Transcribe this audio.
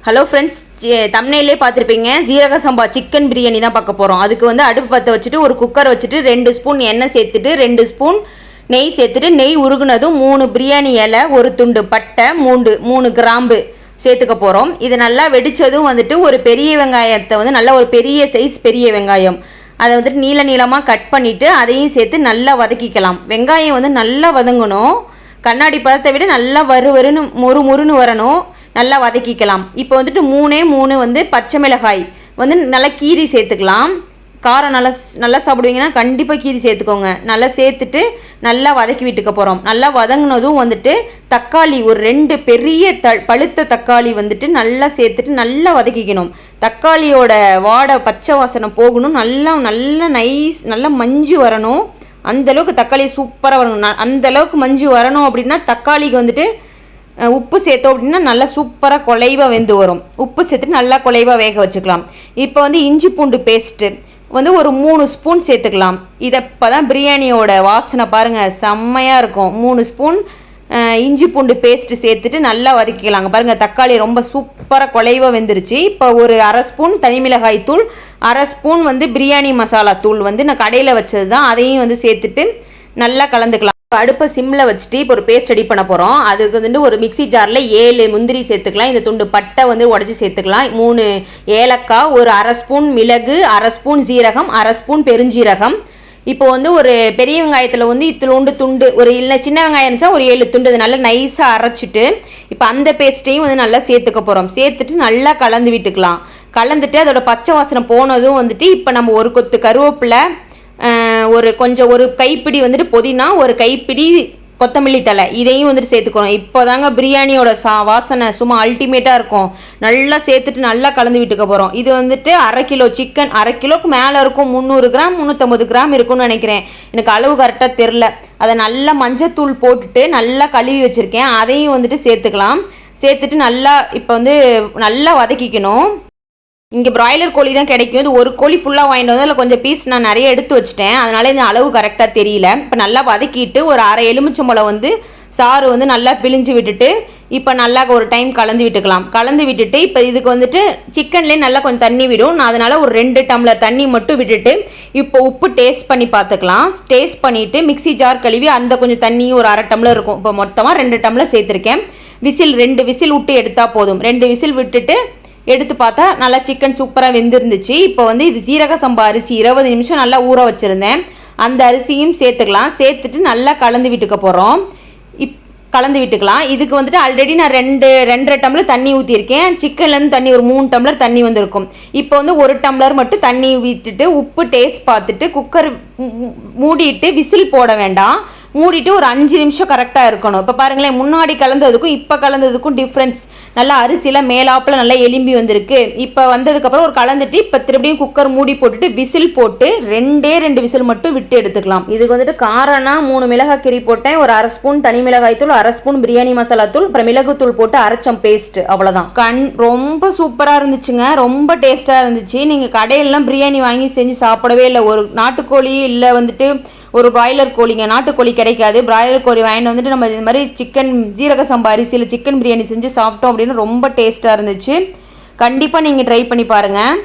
Hello friends, தம்ப்நெயிலே பார்த்துருப்பீங்க. ஜீரக சம்பா chicken biryani தான் பார்க்க போகிறோம். அதுக்கு வந்து அடுப்பு பற்ற வச்சுட்டு ஒரு குக்கர் வச்சுட்டு 2 ஸ்பூன் எண்ணெய் சேர்த்துட்டு 2 ஸ்பூன் நெய் சேர்த்துட்டு நெய் உருகுனதும் 3 பிரியாணி இலை, ஒரு துண்டு பட்டை, 3 கிராம்பு சேர்த்துக்க போகிறோம். இது நல்லா வெடித்ததும் வந்துட்டு ஒரு பெரிய வெங்காயத்தை வந்து நல்லா ஒரு பெரிய சைஸ் பெரிய வெங்காயம் அதை வந்துட்டு நீளமாக கட் பண்ணிவிட்டு அதையும் சேர்த்து நல்லா வதக்கிக்கலாம். வெங்காயம் வந்து நல்லா வதங்கணும். கண்ணாடி பதத்தை விட நல்லா வறுவருன்னு மொறுன்னு வரணும். நல்லா வதக்கிக்கலாம். இப்போ வந்துட்டு 3 வந்து பச்சை மிளகாய் வந்து நல்லா கீரி சேர்த்துக்கலாம். காரம் நல்லா சாப்பிடுவீங்கன்னா கண்டிப்பாக கீரி சேர்த்துக்கோங்க. நல்லா சேர்த்துட்டு நல்லா வதக்கி விட்டுக்க போகிறோம். நல்லா வதங்கினதும் வந்துட்டு தக்காளி ஒரு 2 பெரிய பழுத்த தக்காளி வந்துட்டு நல்லா சேர்த்துட்டு நல்லா வதக்கிக்கணும். தக்காளியோட வாடை பச்சை வாசனை போகணும். நல்லா நைஸ் நல்லா மஞ்சு வரணும். அந்தளவுக்கு தக்காளி சூப்பராக வரணும். அந்தளவுக்கு மஞ்சு வரணும் அப்படின்னா தக்காளிக்கு வந்துட்டு உப்பு சேர்த்தோம் அப்படின்னா நல்லா சூப்பராக குலைவாக வெந்து வரும். உப்பு சேர்த்துட்டு நல்லா குலைவாக வேக வச்சுக்கலாம். இப்போ வந்து இஞ்சி பூண்டு பேஸ்ட்டு வந்து ஒரு 3 ஸ்பூன் சேர்த்துக்கலாம். இதை இப்போ தான் பிரியாணியோட வாசனை பாருங்கள் செம்மையாக இருக்கும். 3 ஸ்பூன் இஞ்சி பூண்டு பேஸ்ட்டு சேர்த்துட்டு நல்லா வதக்கிக்கலாங்க. பாருங்கள் தக்காளி ரொம்ப சூப்பராக குலைவாக வெந்துருச்சு. இப்போ ஒரு 1/2 ஸ்பூன் தனிமிளகாய் தூள், 1/2 ஸ்பூன் வந்து பிரியாணி மசாலா தூள் வந்து நான் கடையில் வச்சது தான், அதையும் வந்து சேர்த்துட்டு நல்லா கலந்துக்கலாம். அடுப்பை சிம்மில் வச்சுட்டு இப்போ ஒரு பேஸ்ட் ரெடி பண்ண போகிறோம். அதுக்கு வந்துட்டு ஒரு மிக்சி ஜாரில் 7 முந்திரி சேர்த்துக்கலாம். இந்த துண்டு பட்டை வந்து உடச்சி சேர்த்துக்கலாம். 3 ஏலக்காய், ஒரு 1/2 ஸ்பூன் மிளகு, 1/2 ஸ்பூன் ஜீரகம், 1/2 ஸ்பூன் பெருஞ்சீரகம். இப்போ வந்து ஒரு பெரிய வெங்காயத்தில் வந்து இத்திலோண்டு துண்டு ஒரு இல்லை சின்ன வெங்காயம் இருந்துச்சா ஒரு 7 துண்டு இது நல்லா நைஸாக அரைச்சிட்டு இப்போ அந்த பேஸ்ட்டையும் வந்து நல்லா சேர்த்துக்க போகிறோம். சேர்த்துட்டு நல்லா கலந்து விட்டுக்கலாம். கலந்துட்டு அதோட பச்சை வாசனை போனதும் வந்துட்டு இப்போ நம்ம ஒரு கொத்து கருவேப்பிலை, ஒரு கைப்பிடி வந்துட்டு புதினா, ஒரு கைப்பிடி கொத்தமல்லி தழை இதையும் வந்துட்டு சேர்த்துக்கிறோம். இப்போ தாங்க பிரியாணியோட வாசனை சும்மா அல்டிமேட்டாக இருக்கும். நல்லா சேர்த்துட்டு நல்லா கலந்து விட்டுக்க போகிறோம். இது வந்துட்டு 1/2 கிலோ சிக்கன், 1/2 கிலோக்கு மேலே இருக்கும். 300 கிராம் 350 கிராம் இருக்கும்னு நினைக்கிறேன். எனக்கு அளவு கரெக்டாக தெரில. அதை நல்லா மஞ்சத்தூள் போட்டுட்டு நல்லா கழுவி வச்சுருக்கேன். அதையும் வந்துட்டு சேர்த்துக்கலாம். சேர்த்துட்டு நல்லா இப்போ வந்து நல்லா வதக்கிக்கணும். இங்கே பிராய்லர் கோழி தான் கிடைக்கும். இது ஒரு கோழி ஃபுல்லாக வாங்கிட்டு வந்து அதில் கொஞ்சம் பீஸ் நான் நிறைய எடுத்து வச்சுட்டேன். அதனால் இந்த அளவு கரெக்டாக தெரியல. இப்போ நல்லா வதக்கிட்டு ஒரு 1/2 எலுமிச்சம்பழம் வந்து சாறு வந்து நல்லா பிழிஞ்சு விட்டுட்டு இப்போ நல்லா ஒரு டைம் கலந்து விட்டுக்கலாம். கலந்து விட்டுட்டு இப்போ இதுக்கு வந்துட்டு சிக்கன்லேயே நல்லா கொஞ்சம் தண்ணி விடும். நான் அதனால் ஒரு 2 டம்ளர் தண்ணி மட்டும் விட்டுட்டு இப்போ உப்பு டேஸ்ட் பண்ணி பார்த்துக்கலாம். டேஸ்ட் பண்ணிவிட்டு மிக்சி ஜார் கழுவி அந்த கொஞ்சம் தண்ணி ஒரு 1/2 டம்ளர் இருக்கும். இப்போ மொத்தமாக 2 டம்ளர் சேர்த்துருக்கேன். 2 விசில் விட்டு எடுத்தால் போதும். 2 விசில் விட்டுட்டு எடுத்து பார்த்தா நல்லா சிக்கன் சூப்பராக வெந்திருந்துச்சு. இப்போ வந்து இது ஜீரக சம்பா அரிசி 20 நிமிஷம் நல்லா ஊற வச்சுருந்தேன். அந்த அரிசியும் சேர்த்துக்கலாம். சேர்த்துட்டு நல்லா கலந்து விட்டுக்க போகிறோம். கலந்து விட்டுக்கலாம். இதுக்கு வந்துட்டு ஆல்ரெடி நான் 2.5 டம்ளர் தண்ணி ஊற்றிருக்கேன். சிக்கன்லேருந்து தண்ணி ஒரு 3 டம்ளர் தண்ணி வந்திருக்கும். இப்போ வந்து 1 டம்ளர் மட்டும் தண்ணி விட்டுட்டு உப்பு டேஸ்ட் பார்த்துட்டு குக்கர் மூடிட்டு விசில் போட வேண்டாம். மூடிட்டு ஒரு 5 நிமிஷம் கரெக்டாக இருக்கணும். இப்போ பாருங்களேன், முன்னாடி கலந்ததுக்கும் இப்போ கலந்ததுக்கும் டிஃப்ரென்ஸ். நல்லா அரிசியில் மேலாப்பில் நல்லா எலும்பி வந்திருக்கு. இப்போ வந்ததுக்கப்புறம் ஒரு கலந்துட்டு இப்போ திருப்பியும் குக்கர் மூடி போட்டுட்டு விசில் போட்டு 2 விசில் மட்டும் விட்டு எடுத்துக்கலாம். இதுக்கு வந்துட்டு காரம்னா 3 மிளகாய் கீரி போட்டேன். ஒரு 1/2 ஸ்பூன் தனி மிளகாய் தூள், 1/2 ஸ்பூன் பிரியாணி மசாலா தூள், அப்புறம் மிளகுத்தூள் போட்டு அரைச்சம் பேஸ்ட், அவ்வளோதான். ரொம்ப சூப்பராக இருந்துச்சுங்க. ரொம்ப டேஸ்ட்டாக இருந்துச்சு. நீங்கள் கடையிலலாம் பிரியாணி வாங்கி செஞ்சு சாப்பிடவே இல்லை. ஒரு நாட்டுக்கோழி இல்லை வந்துட்டு ஒரு பிராய்லர் கோழிங்க, நாட்டுக்கோழி கிடைக்காது. பிராய்லர் கோழி வாங்கிட்டு வந்துட்டு நம்ம இது மாதிரி சிக்கன் ஜீரக சம்பா அரிசியில் சிக்கன் பிரியாணி செஞ்சு சாப்பிட்டோம் அப்படின்னு ரொம்ப டேஸ்ட்டாக இருந்துச்சு. கண்டிப்பாக நீங்கள் ட்ரை பண்ணி பாருங்கள்.